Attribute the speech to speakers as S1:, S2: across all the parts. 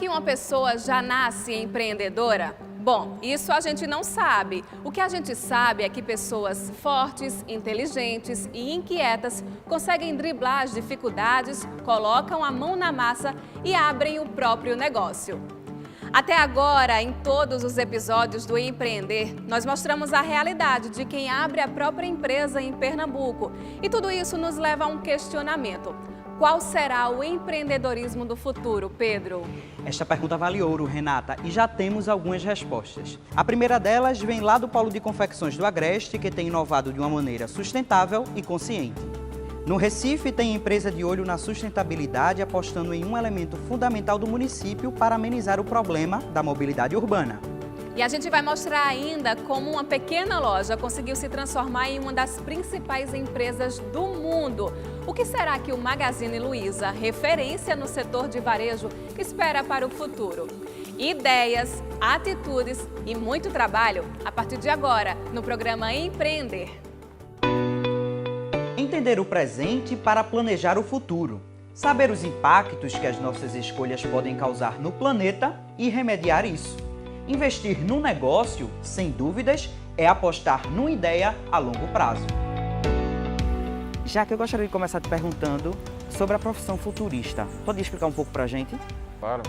S1: que uma pessoa já nasce empreendedora? Bom, isso a gente não sabe. O que a gente sabe é que pessoas fortes, inteligentes e inquietas conseguem driblar as dificuldades, colocam a mão na massa e abrem o próprio negócio. Até agora, em todos os episódios do Empreender, nós mostramos a realidade de quem abre a própria empresa em Pernambuco. E tudo isso nos leva a um questionamento. Qual será o empreendedorismo do futuro, Pedro?
S2: Esta pergunta vale ouro, Renata, e já temos algumas respostas. A primeira delas vem lá do Polo de Confecções do Agreste, que tem inovado de uma maneira sustentável e consciente. No Recife, tem empresa de olho na sustentabilidade, apostando em um elemento fundamental do município para amenizar o problema da mobilidade urbana.
S1: E a gente vai mostrar ainda como uma pequena loja conseguiu se transformar em uma das principais empresas do mundo. O que será que o Magazine Luiza, referência no setor de varejo, espera para o futuro? Ideias, atitudes e muito trabalho a partir de agora no programa Empreender.
S2: Entender o presente para planejar o futuro. Saber os impactos que as nossas escolhas podem causar no planeta e remediar isso. Investir no negócio, sem dúvidas, é apostar numa ideia a longo prazo. Já que eu gostaria de começar te perguntando sobre a profissão futurista. Pode explicar um pouco pra gente?
S3: Claro.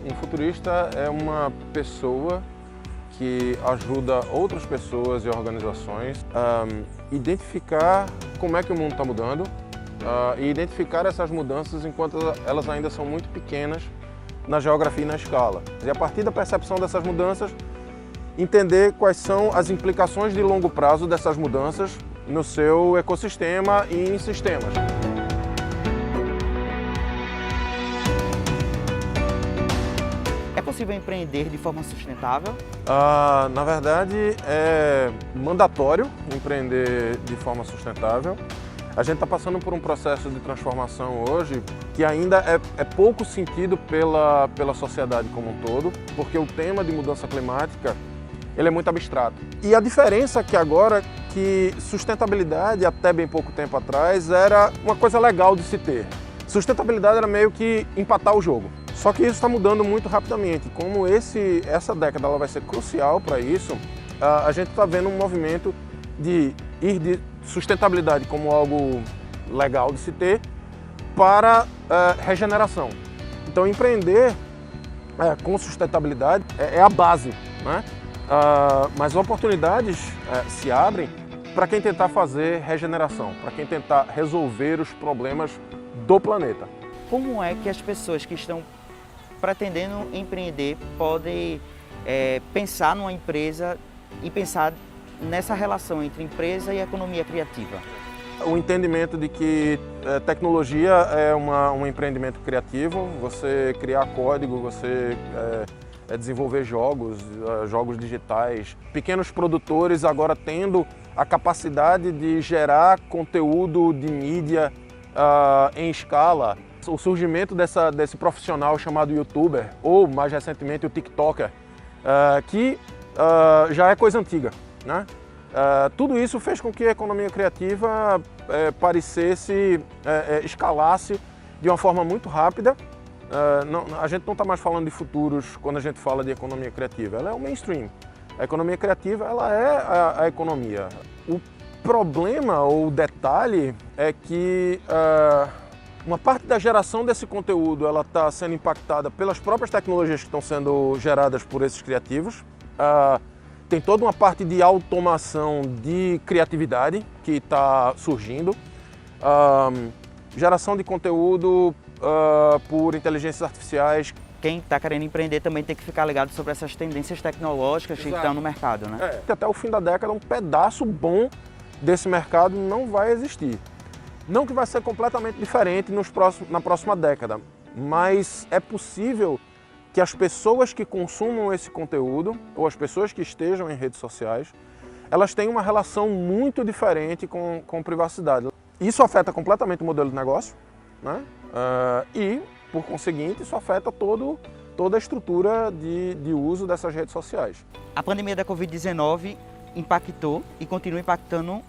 S3: Um futurista é uma pessoa que ajuda outras pessoas e organizações a identificar como é que o mundo está mudando e identificar essas mudanças enquanto elas ainda são muito pequenas na geografia e na escala. E a partir da percepção dessas mudanças, entender quais são as implicações de longo prazo dessas mudanças no seu ecossistema e em sistemas.
S2: É possível empreender de forma sustentável?
S3: Na verdade, é mandatório empreender de forma sustentável. A gente está passando por um processo de transformação hoje que ainda é pouco sentido pela sociedade como um todo, porque o tema de mudança climática ele é muito abstrato. E a diferença é que agora que sustentabilidade, até bem pouco tempo atrás, era uma coisa legal de se ter. Sustentabilidade era meio que empatar o jogo. Só que isso está mudando muito rapidamente. Como essa década ela vai ser crucial para isso, a gente está vendo um movimento de ir de sustentabilidade como algo legal de se ter para regeneração. Então, empreender com sustentabilidade é a base, né? Mas oportunidades se abrem para quem tentar fazer regeneração, para quem tentar resolver os problemas do planeta.
S2: Como é que as pessoas que estão pretendendo empreender podem pensar numa empresa e pensar nessa relação entre empresa e economia criativa?
S3: O entendimento de que tecnologia é um empreendimento criativo, você criar código, você desenvolver jogos digitais, pequenos produtores agora tendo a capacidade de gerar conteúdo de mídia em escala. O surgimento desse profissional chamado youtuber, ou mais recentemente o tiktoker, que já é coisa antiga, né? Tudo isso fez com que a economia criativa escalasse de uma forma muito rápida. A gente não está mais falando de futuros quando a gente fala de economia criativa, ela é o mainstream. A economia criativa ela é a economia. O problema ou o detalhe é que uma parte da geração desse conteúdo ela está sendo impactada pelas próprias tecnologias que estão sendo geradas por esses criativos. Tem toda uma parte de automação de criatividade que está surgindo. Geração de conteúdo por inteligências artificiais.
S2: Quem está querendo empreender também tem que ficar ligado sobre essas tendências tecnológicas que estão no mercado, né?
S3: Até o fim da década, um pedaço bom desse mercado não vai existir. Não que vai ser completamente diferente na próxima década, mas é possível que as pessoas que consumam esse conteúdo, ou as pessoas que estejam em redes sociais, elas tenham uma relação muito diferente com privacidade. Isso afeta completamente o modelo de negócio, né? E, por conseguinte, isso afeta toda a estrutura de uso dessas redes sociais.
S2: A pandemia da Covid-19 impactou e continua impactando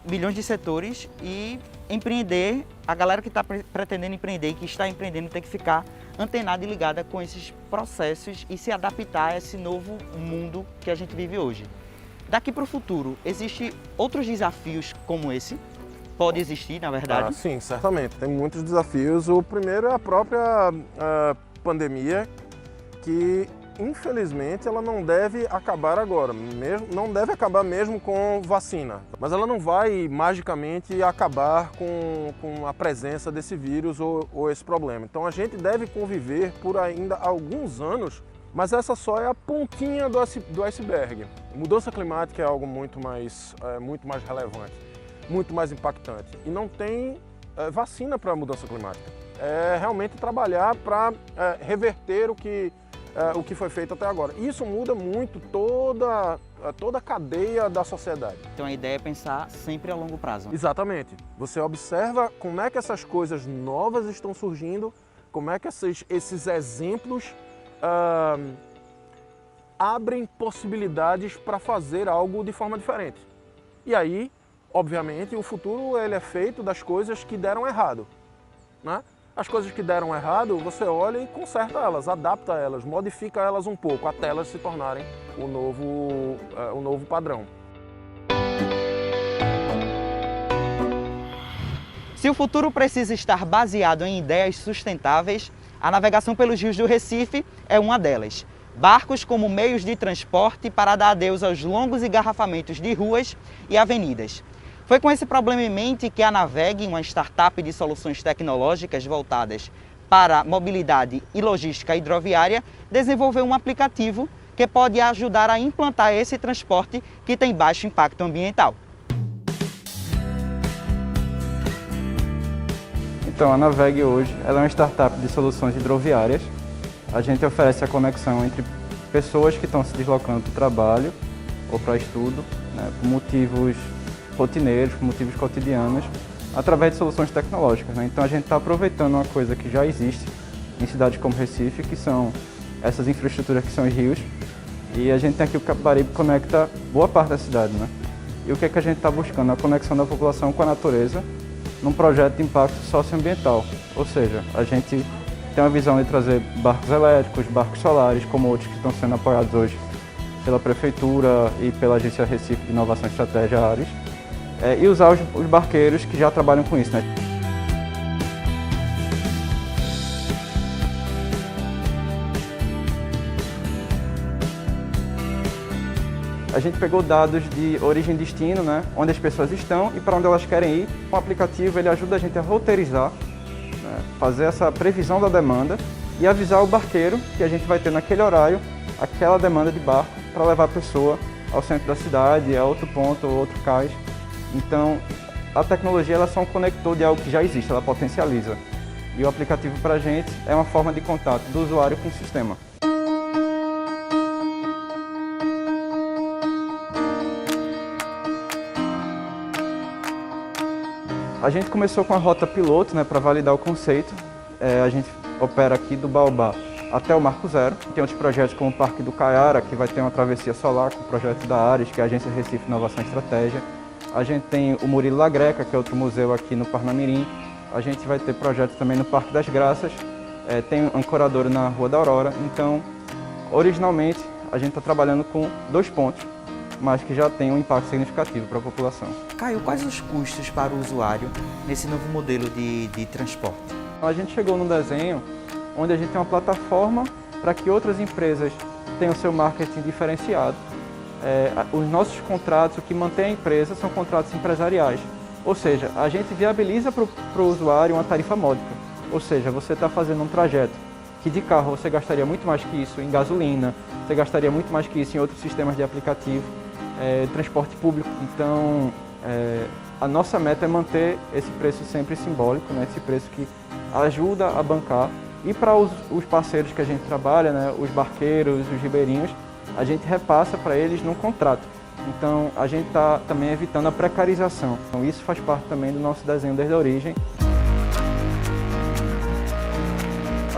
S2: milhões de setores e empreender, a galera que está pretendendo empreender e que está empreendendo tem que ficar antenada e ligada com esses processos e se adaptar a esse novo mundo que a gente vive hoje. Daqui para o futuro, existem outros desafios como esse? Pode existir, na verdade?
S3: Sim, certamente. Tem muitos desafios. O primeiro é a própria pandemia, que infelizmente ela não deve acabar agora, não deve acabar mesmo com vacina, mas ela não vai magicamente acabar com a presença desse vírus ou esse problema. Então a gente deve conviver por ainda alguns anos, mas essa só é a pontinha do iceberg. Mudança climática é algo muito mais relevante, muito mais impactante, e não tem vacina para a mudança climática. É realmente trabalhar para reverter o que foi feito até agora. Isso muda muito toda a cadeia da sociedade.
S2: Então a ideia é pensar sempre a longo prazo.
S3: Exatamente. Você observa como é que essas coisas novas estão surgindo, como é que esses exemplos abrem possibilidades para fazer algo de forma diferente. E aí, obviamente, o futuro ele é feito das coisas que deram errado, né? As coisas que deram errado, você olha e conserta elas, adapta elas, modifica elas um pouco, até elas se tornarem o novo padrão.
S2: Se o futuro precisa estar baseado em ideias sustentáveis, a navegação pelos rios do Recife é uma delas. Barcos como meios de transporte para dar adeus aos longos engarrafamentos de ruas e avenidas. Foi com esse problema em mente que a Naveg, uma startup de soluções tecnológicas voltadas para mobilidade e logística hidroviária, desenvolveu um aplicativo que pode ajudar a implantar esse transporte que tem baixo impacto ambiental.
S4: Então, a Naveg hoje ela é uma startup de soluções hidroviárias. A gente oferece a conexão entre pessoas que estão se deslocando para o trabalho ou para estudo, né, por motivos rotineiros, por motivos cotidianos, através de soluções tecnológicas, né? Então a gente está aproveitando uma coisa que já existe em cidades como Recife, que são essas infraestruturas que são os rios, e a gente tem aqui o Capibaribe que conecta boa parte da cidade, né? E o que é que a gente está buscando? A conexão da população com a natureza num projeto de impacto socioambiental, ou seja, a gente tem uma visão de trazer barcos elétricos, barcos solares, como outros que estão sendo apoiados hoje pela Prefeitura e pela Agência Recife de Inovação e Estratégia Ares, e usar os barqueiros que já trabalham com isso, né? A gente pegou dados de origem e destino, né? Onde as pessoas estão e para onde elas querem ir. O aplicativo ele ajuda a gente a roteirizar, né? Fazer essa previsão da demanda e avisar o barqueiro que a gente vai ter naquele horário aquela demanda de barco para levar a pessoa ao centro da cidade, a outro ponto ou outro cais. Então, a tecnologia ela é só um conector de algo que já existe, ela potencializa. E o aplicativo para a gente é uma forma de contato do usuário com o sistema. A gente começou com a rota piloto, né, para validar o conceito. A gente opera aqui do Baobá até o Marco Zero. Tem outros projetos como o Parque do Caiara, que vai ter uma travessia solar, com o projeto da Ares, que é a Agência Recife Inovação e Estratégia. A gente tem o Murilo La Greca, que é outro museu aqui no Parnamirim. A gente vai ter projetos também no Parque das Graças. Tem um ancoradouro na Rua da Aurora. Então, originalmente, a gente está trabalhando com 2 pontos, mas que já tem um impacto significativo para a população.
S2: Caio, quais os custos para o usuário nesse novo modelo de transporte?
S4: A gente chegou num desenho onde a gente tem uma plataforma para que outras empresas tenham seu marketing diferenciado. Os nossos contratos, o que mantém a empresa, são contratos empresariais. Ou seja, a gente viabiliza para o usuário uma tarifa módica. Ou seja, você está fazendo um trajeto que de carro você gastaria muito mais que isso em gasolina, você gastaria muito mais que isso em outros sistemas de aplicativo, transporte público. Então, a nossa meta é manter esse preço sempre simbólico, né? Esse preço que ajuda a bancar. E para os parceiros que a gente trabalha, né? Os barqueiros, os ribeirinhos, a gente repassa para eles num contrato. Então, a gente está também evitando a precarização. Então, isso faz parte também do nosso desenho desde a origem.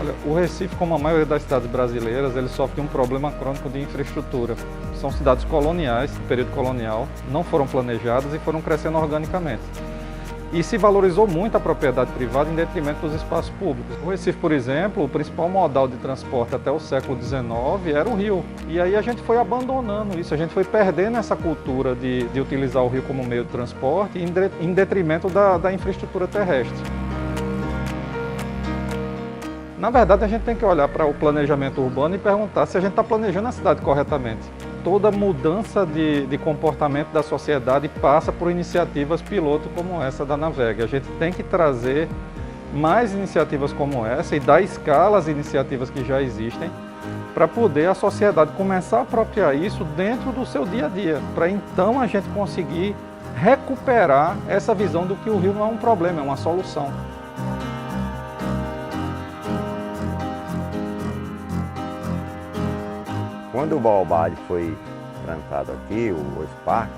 S5: Olha, o Recife, como a maioria das cidades brasileiras, ele sofre de um problema crônico de infraestrutura. São cidades coloniais, do período colonial, não foram planejadas e foram crescendo organicamente. E se valorizou muito a propriedade privada em detrimento dos espaços públicos. O Recife, por exemplo, o principal modal de transporte até o século XIX era o rio. E aí a gente foi abandonando isso, a gente foi perdendo essa cultura de utilizar o rio como meio de transporte em detrimento da infraestrutura terrestre. Na verdade, a gente tem que olhar para o planejamento urbano e perguntar se a gente está planejando a cidade corretamente. Toda mudança de comportamento da sociedade passa por iniciativas piloto como essa da Naveg. A gente tem que trazer mais iniciativas como essa e dar escala às iniciativas que já existem para poder a sociedade começar a apropriar isso dentro do seu dia a dia, para então a gente conseguir recuperar essa visão do que o rio não é um problema, é uma solução.
S6: Quando o Baobá foi plantado aqui, o Parque,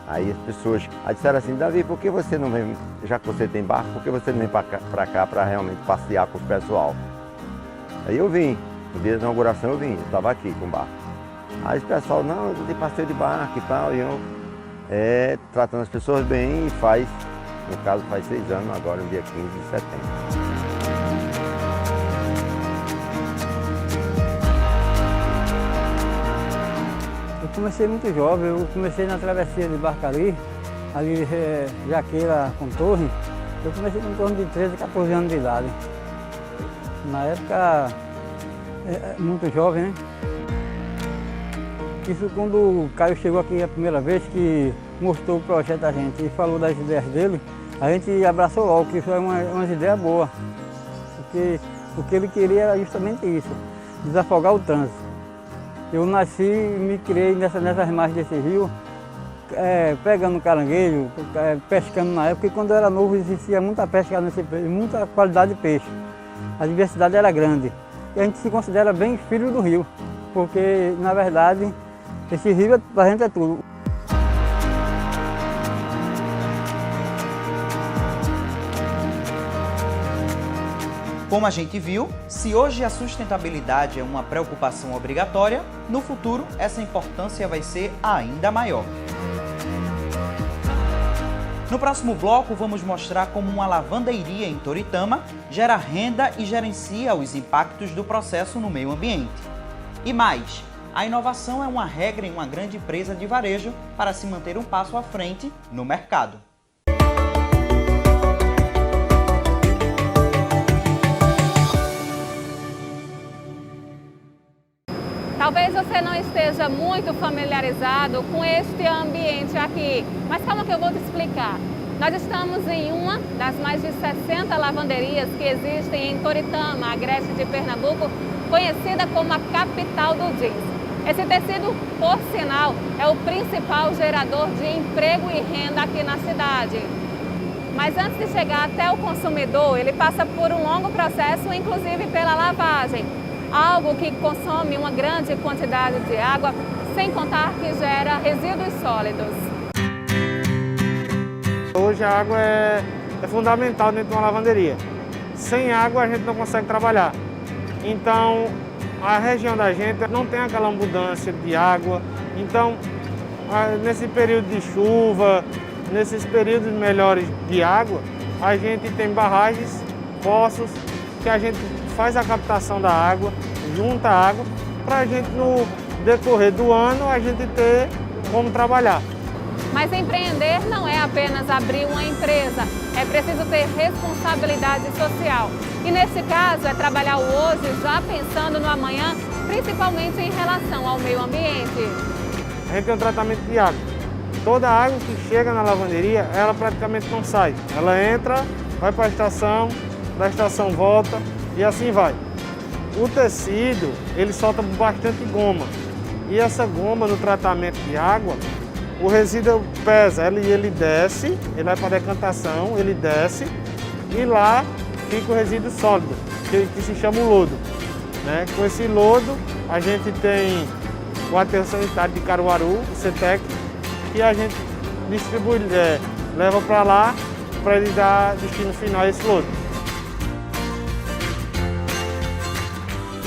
S6: aí as pessoas disseram assim: Davi, por que você não vem, já que você tem barco, por que você não vem para cá para realmente passear com o pessoal? Aí eu vim, no dia da inauguração eu estava aqui com o barco. Aí o pessoal, não, eu tenho passeio de barco e tal, e eu tratando as pessoas bem, e no caso faz 6 anos agora, no dia 15 de setembro.
S7: Eu comecei muito jovem, eu comecei na travessia de Barcari, ali Jaqueira com Torre. Eu comecei com torno de 13, 14 anos de idade. Na época, muito jovem, né? Isso quando o Caio chegou aqui a primeira vez, que mostrou o projeto a gente e falou das ideias dele, a gente abraçou logo, que foi uma ideia boa. Porque o que ele queria era justamente isso, desafogar o trânsito. Eu nasci e me criei nessas margens desse rio, pegando caranguejo, pescando na época, e quando eu era novo existia muita pesca nesse peixe, muita qualidade de peixe. A diversidade era grande. E a gente se considera bem filho do rio, porque na verdade esse rio pra gente é tudo.
S2: Como a gente viu, se hoje a sustentabilidade é uma preocupação obrigatória, no futuro essa importância vai ser ainda maior. No próximo bloco, vamos mostrar como uma lavanderia em Toritama gera renda e gerencia os impactos do processo no meio ambiente. E mais, a inovação é uma regra em uma grande empresa de varejo para se manter um passo à frente no mercado.
S1: Talvez você não esteja muito familiarizado com este ambiente aqui, mas calma que eu vou te explicar. Nós estamos em uma das mais de 60 lavanderias que existem em Toritama, agreste de Pernambuco, conhecida como a capital do jeans. Esse tecido, por sinal, é o principal gerador de emprego e renda aqui na cidade. Mas antes de chegar até o consumidor, ele passa por um longo processo, inclusive pela lavagem. Algo que consome uma grande quantidade de água, sem contar que gera resíduos sólidos.
S8: Hoje a água é fundamental dentro de uma lavanderia. Sem água a gente não consegue trabalhar. Então a região da gente não tem aquela abundância de água. Então nesse período de chuva, nesses períodos melhores de água, a gente tem barragens, poços, que a gente faz a captação da água, junta a água, para a gente no decorrer do ano a gente ter como trabalhar.
S1: Mas empreender não é apenas abrir uma empresa, é preciso ter responsabilidade social. E nesse caso é trabalhar o hoje já pensando no amanhã, principalmente em relação ao meio ambiente.
S8: A gente tem um tratamento de água. Toda a água que chega na lavanderia, ela praticamente não sai. Ela entra, vai para a estação, da estação volta e assim vai. O tecido, ele solta bastante goma. E essa goma no tratamento de água, o resíduo pesa, ele desce, ele vai para a decantação, ele desce e lá fica o resíduo sólido, que se chama o lodo. Né? Com esse lodo, a gente tem o aterro sanitário de Caruaru, o CETEC, que a gente distribui, leva para lá para ele dar destino final a esse lodo.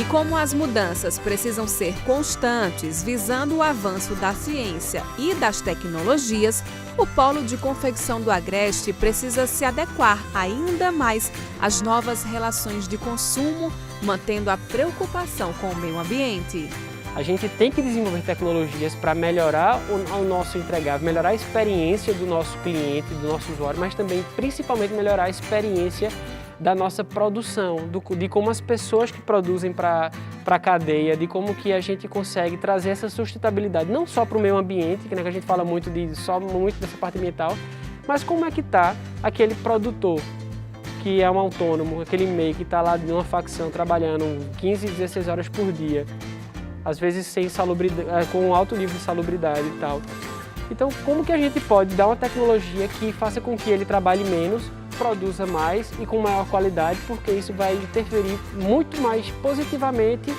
S1: E como as mudanças precisam ser constantes, visando o avanço da ciência e das tecnologias, o Polo de Confecção do Agreste precisa se adequar ainda mais às novas relações de consumo, mantendo a preocupação com o meio ambiente.
S9: A gente tem que desenvolver tecnologias para melhorar o nosso entregável, melhorar a experiência do nosso cliente, do nosso usuário, mas também, principalmente, melhorar a experiência da nossa produção, de como as pessoas que produzem para a cadeia, de como que a gente consegue trazer essa sustentabilidade, não só para o meio ambiente, que a gente fala muito dessa parte ambiental, mas como é que está aquele produtor que é um autônomo, aquele MEI que está lá de uma facção trabalhando 15, 16 horas por dia, às vezes sem salubridade, com um alto nível de salubridade e tal. Então, como que a gente pode dar uma tecnologia que faça com que ele trabalhe menos, produza mais e com maior qualidade, porque isso vai interferir muito mais positivamente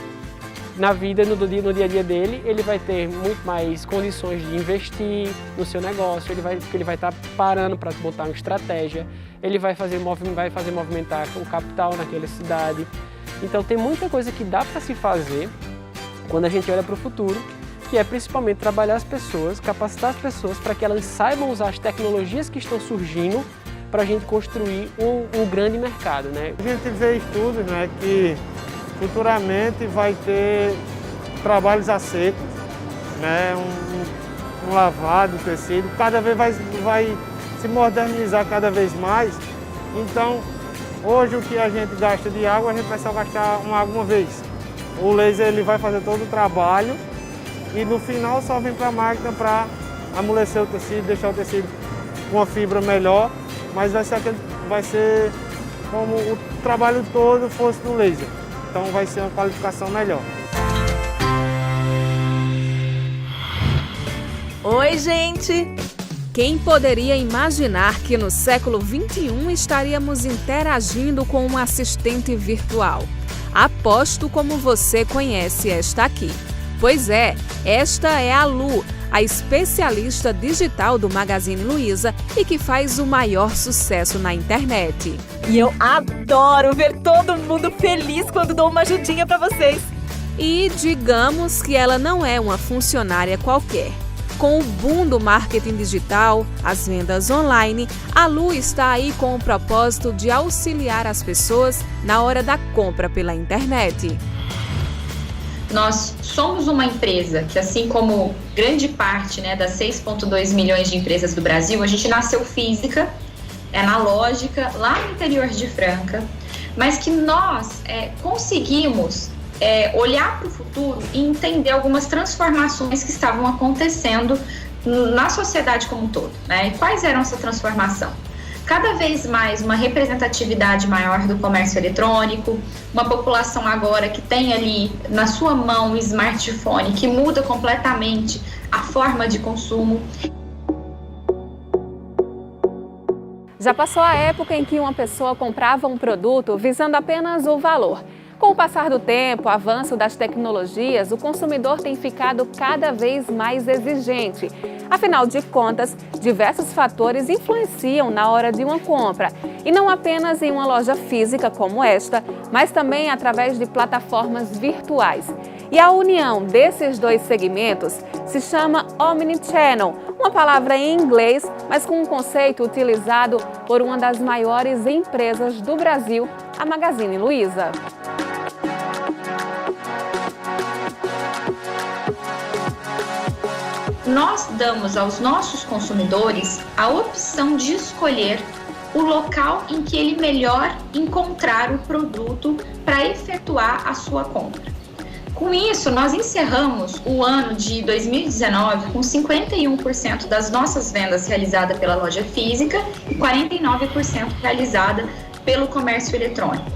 S9: na vida, no dia a dia dele. Ele vai ter muito mais condições de investir no seu negócio, ele vai estar parando para botar uma estratégia, ele vai fazer movimentar o capital naquela cidade. Então, tem muita coisa que dá para se fazer quando a gente olha para o futuro, que é principalmente trabalhar as pessoas, capacitar as pessoas para que elas saibam usar as tecnologias que estão surgindo para a gente construir um grande mercado, né?
S8: A gente vê estudos, né, que futuramente vai ter trabalhos a seco, né, um lavado, tecido, cada vez vai se modernizar cada vez mais. Então, hoje o que a gente gasta de água, a gente vai só gastar uma água uma vez. O laser ele vai fazer todo o trabalho e no final só vem para a máquina para amolecer o tecido, deixar o tecido com uma fibra melhor, mas vai ser como o trabalho todo fosse no laser. Então vai ser uma qualificação melhor.
S1: Oi, gente! Quem poderia imaginar que no século XXI estaríamos interagindo com um assistente virtual? Aposto como você conhece esta aqui. Pois é, esta é a Lu, a especialista digital do Magazine Luiza e que faz o maior sucesso na internet.
S10: E eu adoro ver todo mundo feliz quando dou uma ajudinha para vocês.
S1: E digamos que ela não é uma funcionária qualquer. Com o boom do marketing digital, as vendas online, a Lu está aí com o propósito de auxiliar as pessoas na hora da compra pela internet.
S11: Nós somos uma empresa que, assim como grande parte, né, das 6,2 milhões de empresas do Brasil, a gente nasceu física, analógica, lá no interior de Franca, mas que nós conseguimos olhar para o futuro e entender algumas transformações que estavam acontecendo na sociedade como um todo, né? E quais eram essa transformação? Cada vez mais uma representatividade maior do comércio eletrônico, uma população agora que tem ali na sua mão um smartphone que muda completamente a forma de consumo.
S1: Já passou a época em que uma pessoa comprava um produto visando apenas o valor. Com o passar do tempo, o avanço das tecnologias, o consumidor tem ficado cada vez mais exigente. Afinal de contas, diversos fatores influenciam na hora de uma compra. E não apenas em uma loja física como esta, mas também através de plataformas virtuais. E a união desses dois segmentos se chama Omnichannel, uma palavra em inglês, mas com um conceito utilizado por uma das maiores empresas do Brasil, a Magazine Luiza.
S11: Nós damos aos nossos consumidores a opção de escolher o local em que ele melhor encontrar o produto para efetuar a sua compra. Com isso, nós encerramos o ano de 2019 com 51% das nossas vendas realizadas pela loja física e 49% realizada pelo comércio eletrônico.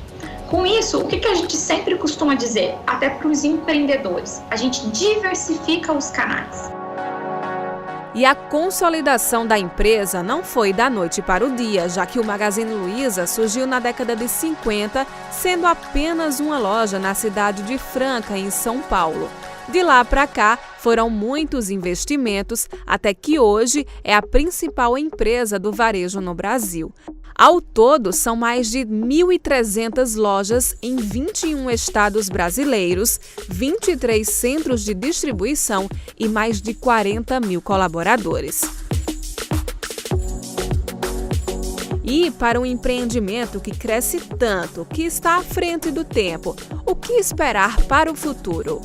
S11: Com isso, o que a gente sempre costuma dizer, até para os empreendedores? A gente diversifica os canais.
S1: E a consolidação da empresa não foi da noite para o dia, já que o Magazine Luiza surgiu na década de 50, sendo apenas uma loja na cidade de Franca, em São Paulo. De lá para cá, foram muitos investimentos, até que hoje é a principal empresa do varejo no Brasil. Ao todo, são mais de 1.300 lojas em 21 estados brasileiros, 23 centros de distribuição e mais de 40 mil colaboradores. E para um empreendimento que cresce tanto, que está à frente do tempo, o que esperar para o futuro?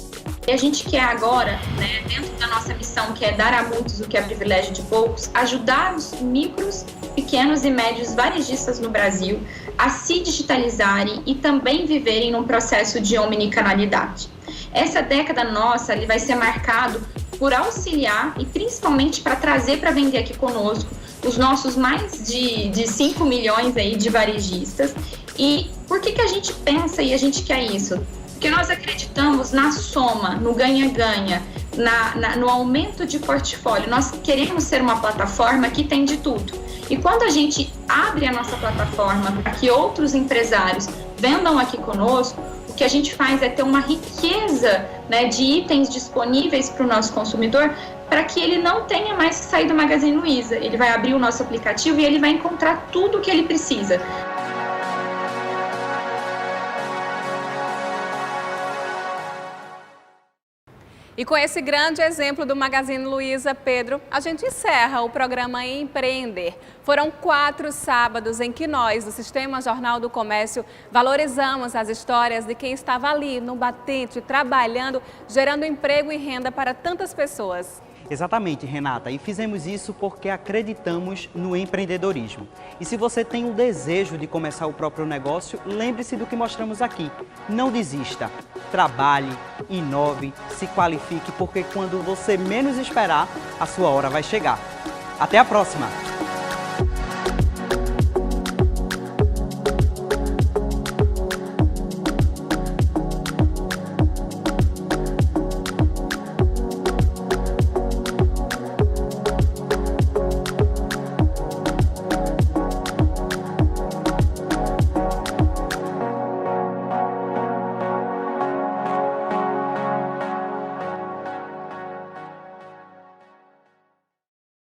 S11: E a gente quer agora, né, dentro da nossa missão, que é dar a muitos o que é privilégio de poucos, ajudar os micros, pequenos e médios varejistas no Brasil a se digitalizarem e também viverem num processo de omnicanalidade. Essa década nossa vai ser marcado por auxiliar e principalmente para trazer para vender aqui conosco os nossos mais de 5 milhões aí de varejistas. E por que a gente pensa e a gente quer isso? Porque nós acreditamos na soma, no ganha-ganha, no aumento de portfólio. Nós queremos ser uma plataforma que tem de tudo. E quando a gente abre a nossa plataforma para que outros empresários vendam aqui conosco, o que a gente faz é ter uma riqueza, né, de itens disponíveis para o nosso consumidor, para que ele não tenha mais que sair do Magazine Luiza. Ele vai abrir o nosso aplicativo e ele vai encontrar tudo o que ele precisa.
S1: E com esse grande exemplo do Magazine Luiza, Pedro, a gente encerra o programa Empreender. Foram 4 sábados em que nós, do Sistema Jornal do Comércio, valorizamos as histórias de quem estava ali, no batente, trabalhando, gerando emprego e renda para tantas pessoas.
S2: Exatamente, Renata, e fizemos isso porque acreditamos no empreendedorismo. E se você tem o desejo de começar o próprio negócio, lembre-se do que mostramos aqui. Não desista, trabalhe, inove, se qualifique, porque quando você menos esperar, a sua hora vai chegar. Até a próxima!